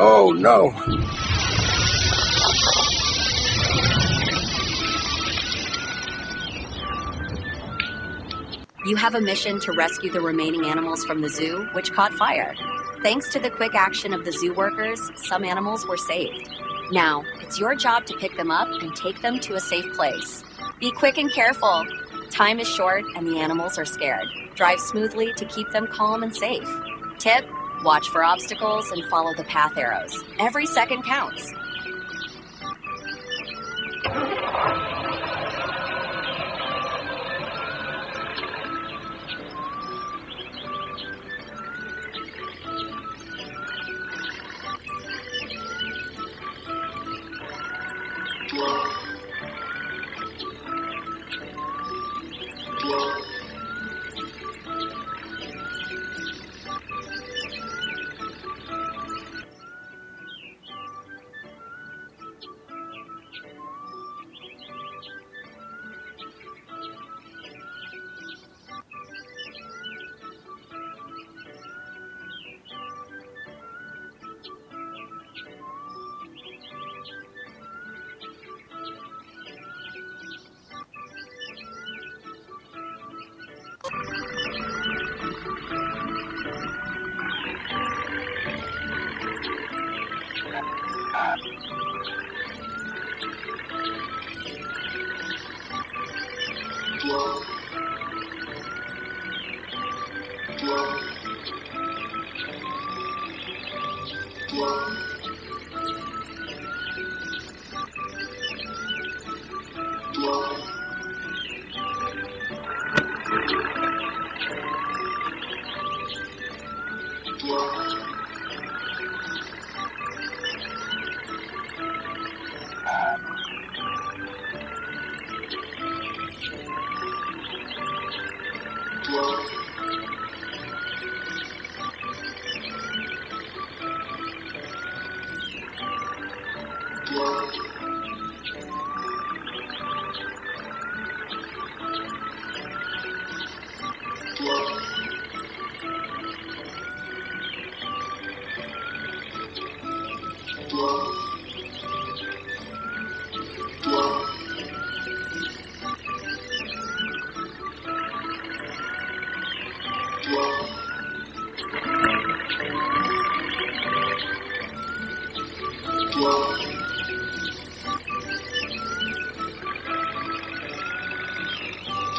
Oh, no. You have a mission to rescue the remaining animals from the zoo, which caught fire. Thanks to the quick action of the zoo workers, some animals were saved. Now, it's your job to pick them up and take them to a safe place. Be quick and careful. Time is short and the animals are scared. Drive smoothly to keep them calm and safe. Tip: watch for obstacles and follow the path arrows. Every second counts.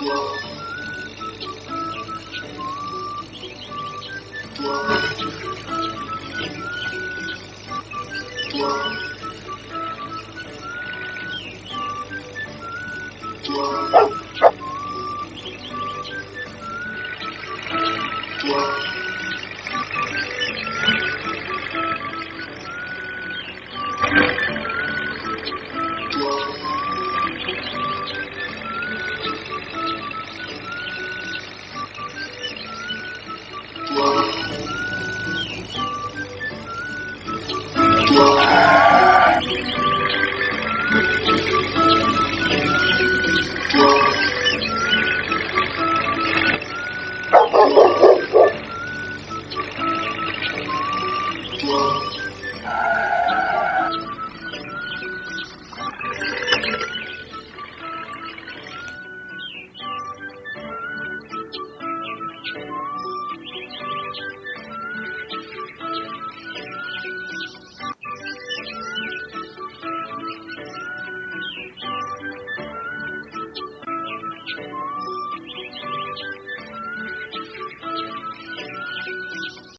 Whoa.